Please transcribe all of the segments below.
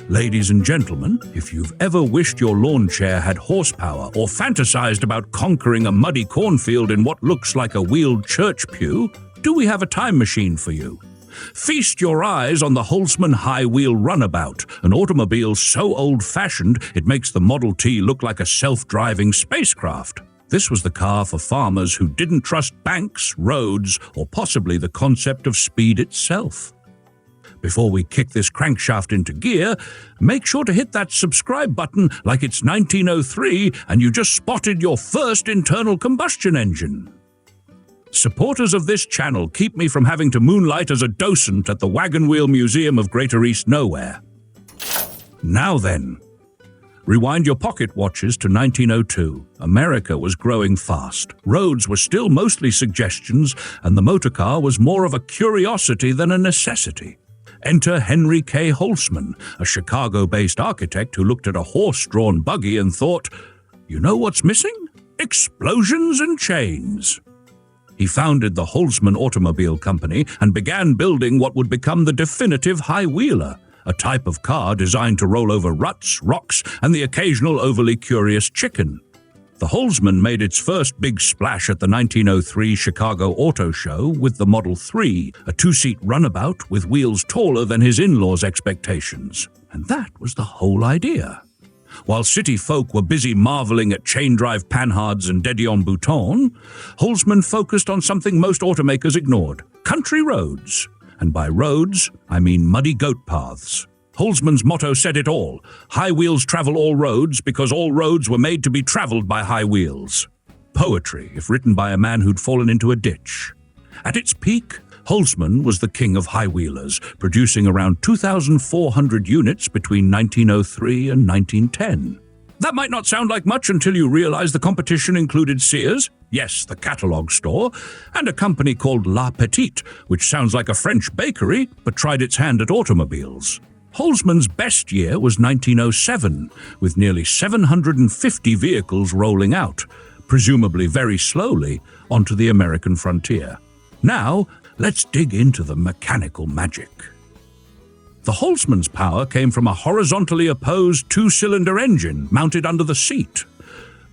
Ladies and gentlemen, if you've ever wished your lawn chair had horsepower or fantasized about conquering a muddy cornfield in what looks like a wheeled church pew, do we have a time machine for you? Feast your eyes on the Holsman High-Wheel Runabout, an automobile so old-fashioned it makes the Model T look like a self-driving spacecraft. This was the car for farmers who didn't trust banks, roads, or possibly the concept of speed itself. Before we kick this crankshaft into gear, make sure to hit that subscribe button like it's 1903 and you just spotted your first internal combustion engine. Supporters of this channel keep me from having to moonlight as a docent at the Wagon Wheel Museum of Greater East Nowhere. Now then, rewind your pocket watches to 1902. America was growing fast. Roads were still mostly suggestions, and the motorcar was more of a curiosity than a necessity. Enter Henry K. Holsman, a Chicago-based architect who looked at a horse-drawn buggy and thought, "You know what's missing? Explosions and chains." He founded the Holsman Automobile Company and began building what would become the definitive high-wheeler, a type of car designed to roll over ruts, rocks, and the occasional overly curious chicken. The Holsman made its first big splash at the 1903 Chicago Auto Show with the Model 3, a two-seat runabout with wheels taller than his in-laws' expectations. And that was the whole idea. While city folk were busy marveling at chain-drive panhards and dédion-bouton, Holsman focused on something most automakers ignored: country roads. And by roads, I mean muddy goat paths. Holsman's motto said it all: high wheels travel all roads because all roads were made to be traveled by high wheels. Poetry, if written by a man who'd fallen into a ditch. At its peak, Holsman was the king of high-wheelers, producing around 2,400 units between 1903 and 1910. That might not sound like much until you realize the competition included Sears, yes, the catalog store, and a company called La Petite, which sounds like a French bakery, but tried its hand at automobiles. Holsman's best year was 1907, with nearly 750 vehicles rolling out, presumably very slowly, onto the American frontier. Now, let's dig into the mechanical magic. The Holsman's power came from a horizontally opposed two-cylinder engine mounted under the seat.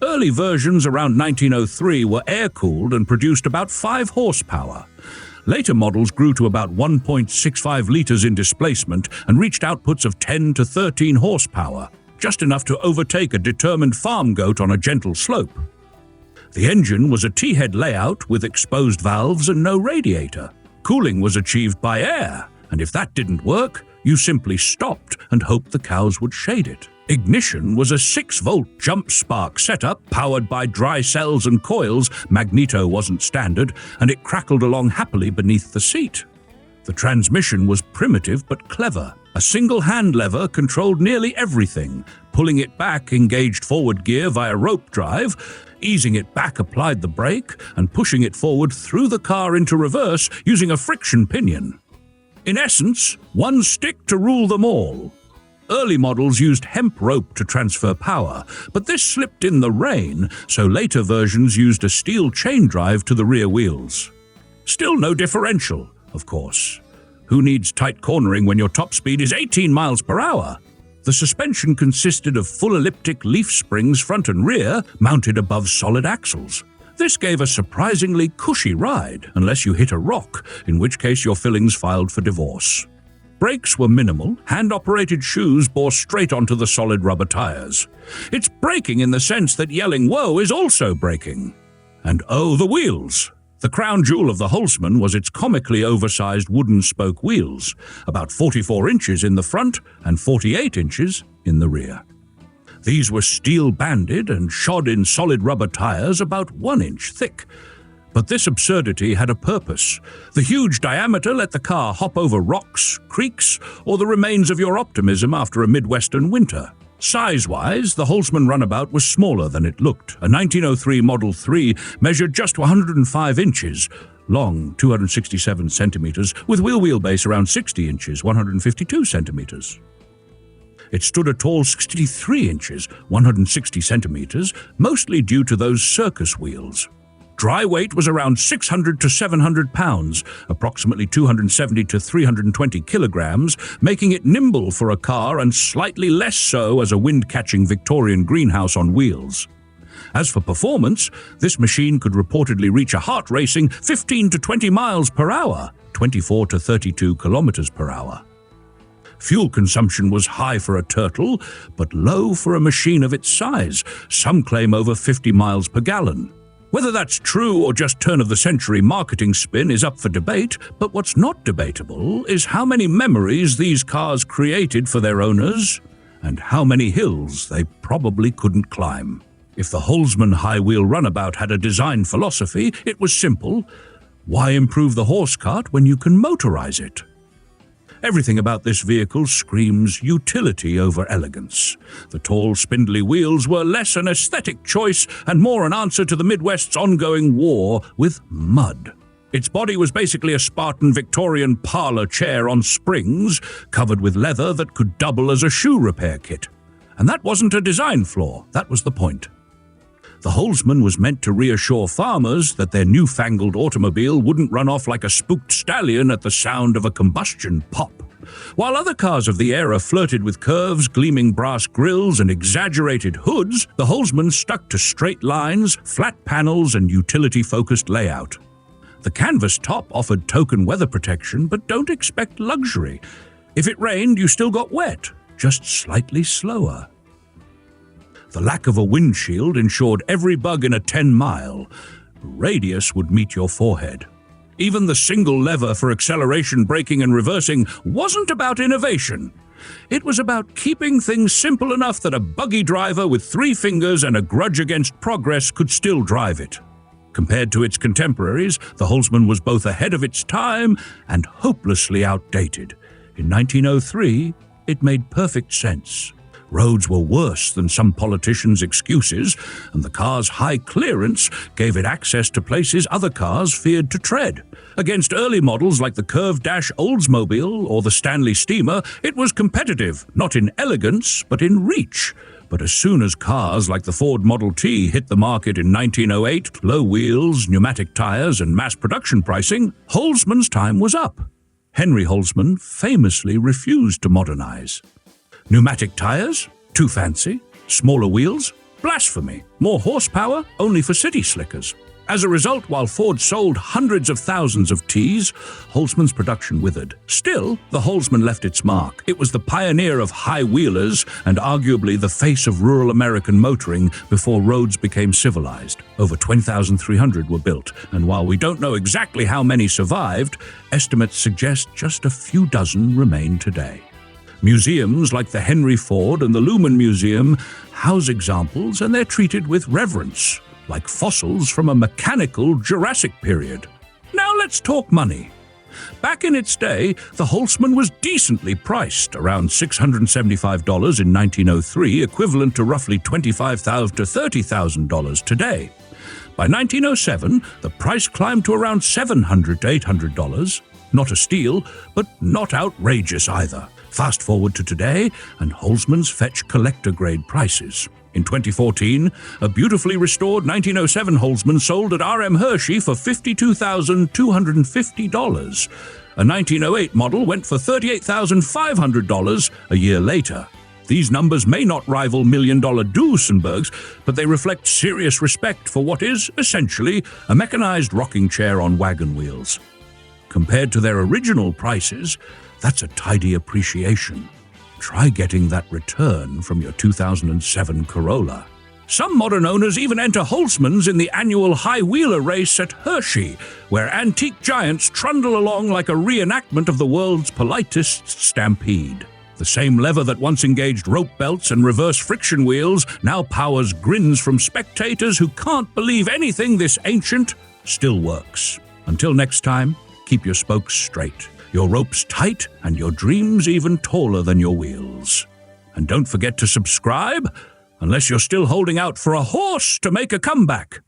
Early versions around 1903 were air-cooled and produced about 5 horsepower. Later models grew to about 1.65 liters in displacement and reached outputs of 10 to 13 horsepower, just enough to overtake a determined farm goat on a gentle slope. The engine was a T-head layout with exposed valves and no radiator. Cooling was achieved by air, and if that didn't work, you simply stopped and hoped the cows would shade it. Ignition was a 6-volt jump spark setup powered by dry cells and coils. Magneto wasn't standard, and it crackled along happily beneath the seat. The transmission was primitive but clever. A single hand lever controlled nearly everything. Pulling it back engaged forward gear via rope drive, easing it back applied the brake, and pushing it forward threw the car into reverse using a friction pinion. In essence, one stick to rule them all. Early models used hemp rope to transfer power, but this slipped in the rain, so later versions used a steel chain drive to the rear wheels. Still no differential, of course. Who needs tight cornering when your top speed is 18 miles per hour? The suspension consisted of full elliptic leaf springs front and rear, mounted above solid axles. This gave a surprisingly cushy ride, unless you hit a rock, in which case your fillings filed for divorce. Brakes were minimal. Hand-operated shoes bore straight onto the solid rubber tires. It's braking in the sense that yelling "whoa" is also braking. And oh, the wheels! The crown jewel of the Holsman was its comically oversized wooden spoke wheels, about 44 inches in the front and 48 inches in the rear. These were steel-banded and shod in solid rubber tires about 1 inch thick. But this absurdity had a purpose. The huge diameter let the car hop over rocks, creeks, or the remains of your optimism after a Midwestern winter. Size-wise, the Holsman Runabout was smaller than it looked. A 1903 Model 3 measured just 105 inches, long 267 centimeters, with wheelbase around 60 inches, 152 centimeters. It stood a tall 63 inches, 160 centimeters, mostly due to those circus wheels. Dry weight was around 600 to 700 pounds, approximately 270 to 320 kilograms, making it nimble for a car and slightly less so as a wind-catching Victorian greenhouse on wheels. As for performance, this machine could reportedly reach a heart-racing 15 to 20 miles per hour, 24 to 32 kilometers per hour. Fuel consumption was high for a turtle, but low for a machine of its size. Some claim over 50 miles per gallon. Whether that's true or just turn-of-the-century marketing spin is up for debate, but what's not debatable is how many memories these cars created for their owners and how many hills they probably couldn't climb. If the Holsman High-Wheel Runabout had a design philosophy, it was simple. Why improve the horse cart when you can motorize it? Everything about this vehicle screams utility over elegance. The tall, spindly wheels were less an aesthetic choice and more an answer to the Midwest's ongoing war with mud. Its body was basically a Spartan Victorian parlor chair on springs, covered with leather that could double as a shoe repair kit. And that wasn't a design flaw, that was the point. The Holsman was meant to reassure farmers that their newfangled automobile wouldn't run off like a spooked stallion at the sound of a combustion pop. While other cars of the era flirted with curves, gleaming brass grills, and exaggerated hoods, the Holsman stuck to straight lines, flat panels, and utility-focused layout. The canvas top offered token weather protection, but don't expect luxury. If it rained, you still got wet, just slightly slower. The lack of a windshield ensured every bug in a 10-mile radius would meet your forehead. Even the single lever for acceleration, braking, and reversing wasn't about innovation. It was about keeping things simple enough that a buggy driver with 3 fingers and a grudge against progress could still drive it. Compared to its contemporaries, the Holsman was both ahead of its time and hopelessly outdated. In 1903, it made perfect sense. Roads were worse than some politicians' excuses, and the car's high clearance gave it access to places other cars feared to tread. Against early models like the curved-dash Oldsmobile or the Stanley Steamer, it was competitive, not in elegance, but in reach. But as soon as cars like the Ford Model T hit the market in 1908, low wheels, pneumatic tires, and mass production pricing, Holsman's time was up. Henry Holsman famously refused to modernize. Pneumatic tires? Too fancy. Smaller wheels? Blasphemy. More horsepower? Only for city slickers. As a result, while Ford sold hundreds of thousands of Ts, Holsman's production withered. Still, the Holsman left its mark. It was the pioneer of high-wheelers and arguably the face of rural American motoring before roads became civilized. Over 20,300 were built, and while we don't know exactly how many survived, estimates suggest just a few dozen remain today. Museums like the Henry Ford and the Lumen Museum house examples, and they're treated with reverence, like fossils from a mechanical Jurassic period. Now let's talk money. Back in its day, the Holsman was decently priced, around $675 in 1903, equivalent to roughly $25,000 to $30,000 today. By 1907, the price climbed to around $700 to $800. Not a steal, but not outrageous either. Fast forward to today, and Holsman's fetch collector-grade prices. In 2014, a beautifully restored 1907 Holsman sold at R.M. Hershey for $52,250. A 1908 model went for $38,500 a year later. These numbers may not rival million-dollar Duesenbergs, but they reflect serious respect for what is, essentially, a mechanized rocking chair on wagon wheels. Compared to their original prices, that's a tidy appreciation. Try getting that return from your 2007 Corolla. Some modern owners even enter Holsmans in the annual high-wheeler race at Hershey, where antique giants trundle along like a reenactment of the world's politest stampede. The same lever that once engaged rope belts and reverse friction wheels now powers grins from spectators who can't believe anything this ancient still works. Until next time, keep your spokes straight, your ropes tight, and your dreams even taller than your wheels. And don't forget to subscribe, unless you're still holding out for a horse to make a comeback.